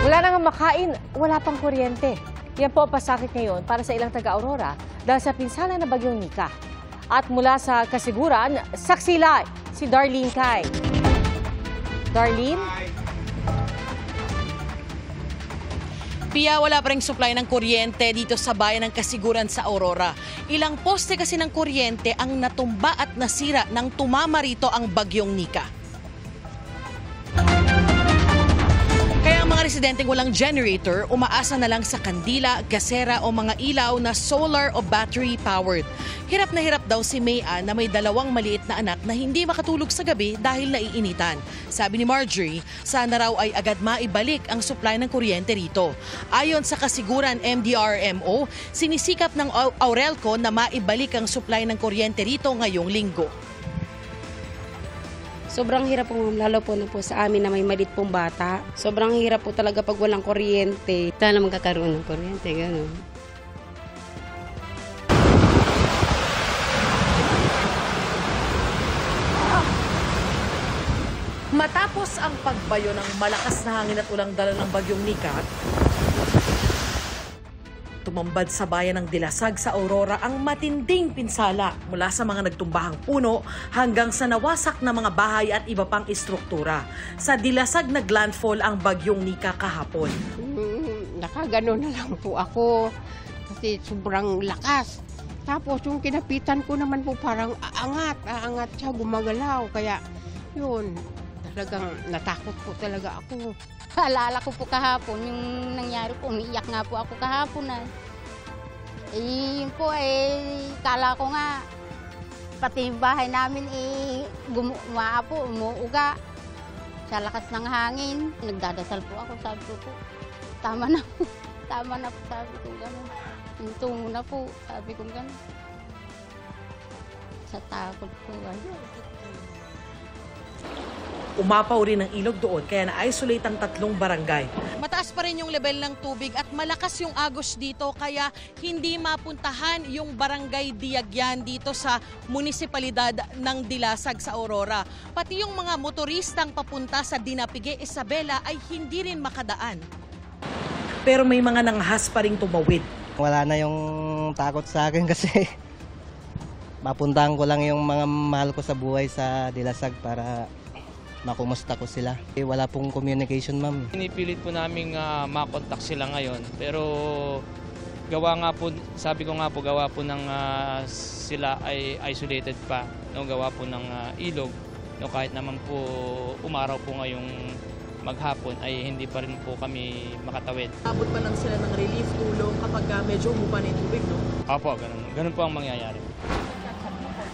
Wala nang makain, wala pang kuryente. Yan po ang pasakit ngayon para sa ilang taga-Aurora dahil sa pinsala na bagyong Nika. At mula sa kasiguran, saksi live si Darlene Kai. Darlene? Pia, wala pa ring supply ng kuryente dito sa bayan ng Kasiguran sa Aurora. Ilang poste kasi ng kuryente ang natumba at nasira nang tumama rito ang bagyong Nika. Kaya ang mga residenteng walang generator, umaasa na lang sa kandila, gasera o mga ilaw na solar o battery powered. Hirap na hirap daw si Mayan na may 2 maliit na anak na hindi makatulog sa gabi dahil naiinitan. Sabi ni Marjorie, sana raw ay agad maibalik ang supply ng kuryente rito. Ayon sa Kasiguran MDRMO, sinisikap ng Aurelco na maibalik ang supply ng kuryente rito ngayong linggo. Sobrang hirap po, lalo po na po sa amin na may maliit pong bata. Sobrang hirap po talaga pag walang kuryente. Sana magkakaroon ng kuryente, gano'n. Matapos ang pagbayo ng malakas na hangin at ulang dala ng bagyong Nika, tumambad sa bayan ng Dilasag sa Aurora ang matinding pinsala mula sa mga nagtumbahang puno hanggang sa nawasak na mga bahay at iba pang istruktura. Sa Dilasag naglandfall ang bagyong Nika kahapon. Nakagano na lang po ako kasi sobrang lakas. Tapos yung kinapitan ko naman po parang aangat siya, gumagalaw. Kaya yun, talagang natakot po talaga ako. Alala ko po kahapon, yung nangyari po, umiiyak nga po ako kahapon na. Yun po kala ko nga, pati yung bahay namin umuuga. Sa lakas ng hangin, nagdadasal po ako, sabi ko po, tama na po, sabi ko gano'n. Tungo na po, sabi ko gano'n. Sa takot po. Umapaw rin ang ilog doon kaya na-isolate ang 3 barangay. Mataas pa rin yung level ng tubig at malakas yung agos dito kaya hindi mapuntahan yung barangay Diagyan dito sa munisipalidad ng Dilasag sa Aurora. Pati yung mga motoristang papunta sa Dinapigue, Isabela ay hindi rin makadaan. Pero may mga nanghas pa rin tumawid. Wala na yung takot sa akin kasi mapuntahan ko lang yung mga mahal ko sa buhay sa Dilasag para makumusta ko sila. Wala pong communication, ma'am. Pinipilit po namin makontak sila ngayon. Pero gawa nga po, sabi ko nga po, gawa po ng sila ay isolated pa. No, gawa po ng ilog. No, kahit naman po umaraw po ngayong maghapon ay hindi pa rin po kami makatawid. Abot pa lang sila ng relief tulong kapag medyo humupa na yung tubig, no? Opo, ganun po ang mangyayari.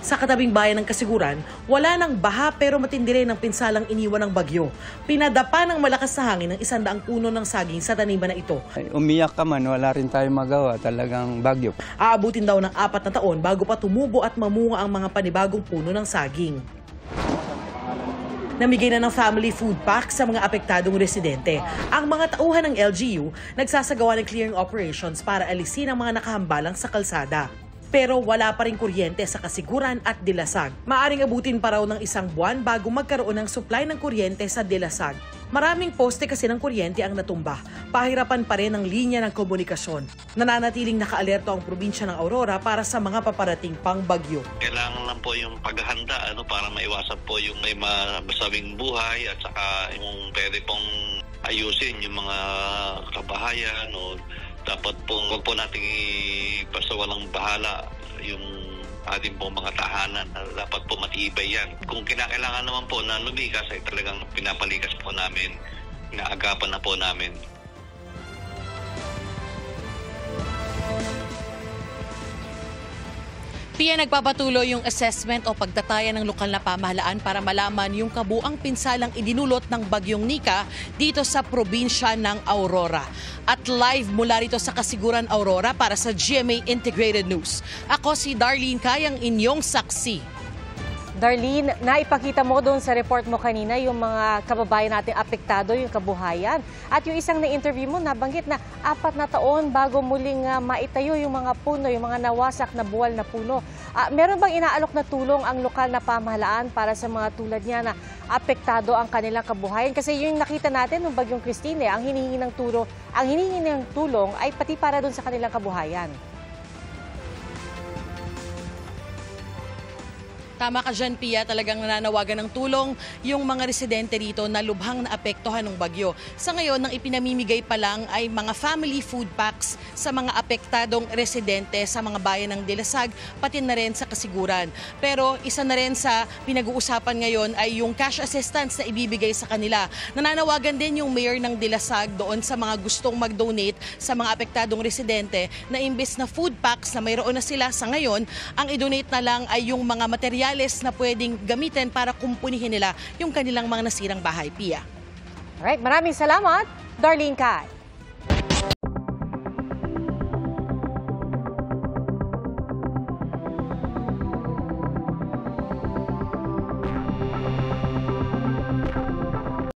Sa katabing bayan ng Kasiguran, wala nang baha pero matindi rin ang pinsalang iniwan ng bagyo. Pinadapa ng malakas na hangin ng 100 puno ng saging sa taniman na ito. Umiyak ka man, wala rin tayo magawa, talagang bagyo. Aabutin daw ng 4 na taon bago pa tumubo at mamunga ang mga panibagong puno ng saging. Namigay na ng family food pack sa mga apektadong residente. Ang mga tauhan ng LGU nagsasagawa ng clearing operations para alisin ang mga nakahambalang sa kalsada. Pero wala pa rin kuryente sa Kasiguran at Dilasag. Maaring abutin pa raw ng 1 buwan bago magkaroon ng supply ng kuryente sa Dilasag. Maraming poste kasi ng kuryente ang natumba. Pahirapan pa rin ang linya ng komunikasyon. Nananatiling nakaalerto ang probinsya ng Aurora para sa mga paparating pang bagyo. Kailangan lang po yung paghahanda para maiwasan po yung may masabing buhay at saka yung pwede pong ayusin yung mga kabahayan o dapat po wag po natin basta walang bahala yung ating po mga tahanan. Dapat po matibay yan. Kung kinakailangan naman po na lumikas ay talagang pinapalikas po namin, inaagapan na po namin. Pia, nagpapatuloy yung assessment o pagtataya ng lokal na pamahalaan para malaman yung kabuang pinsalang idinulot ng bagyong Nika dito sa probinsya ng Aurora. At live mula rito sa Kasiguran, Aurora para sa GMA Integrated News. Ako si Darlene Kai, ang inyong saksi. Darlene, naipakita mo doon sa report mo kanina yung mga kababayan nating apektado, yung kabuhayan. At yung isang na-interview mo, nabanggit na 4 na taon bago muling maitayo yung mga puno, yung mga nawasak na buwal na puno. Meron bang inaalok na tulong ang lokal na pamahalaan para sa mga tulad niya na apektado ang kanilang kabuhayan? Kasi yung nakita natin nung Bagyong Christine, ang hinihingi ng tulong ay pati para doon sa kanilang kabuhayan. Tama ka dyan, Pia. Talagang nananawagan ng tulong yung mga residente rito na lubhang naapektuhan ng bagyo. Sa ngayon, ang ipinamimigay pa lang ay mga family food packs sa mga apektadong residente sa mga bayan ng Dilasag, pati na rin sa Kasiguran. Pero isa na rin sa pinag-uusapan ngayon ay yung cash assistance na ibibigay sa kanila. Nananawagan din yung mayor ng Dilasag doon sa mga gustong mag-donate sa mga apektadong residente na imbes na food packs na mayroon na sila sa ngayon, ang i-donate na lang ay yung mga materyales na pwedeng gamitin para kumpunihin nila yung kanilang mga nasirang bahay, Pia. Alright, maraming salamat, Darlene Kai.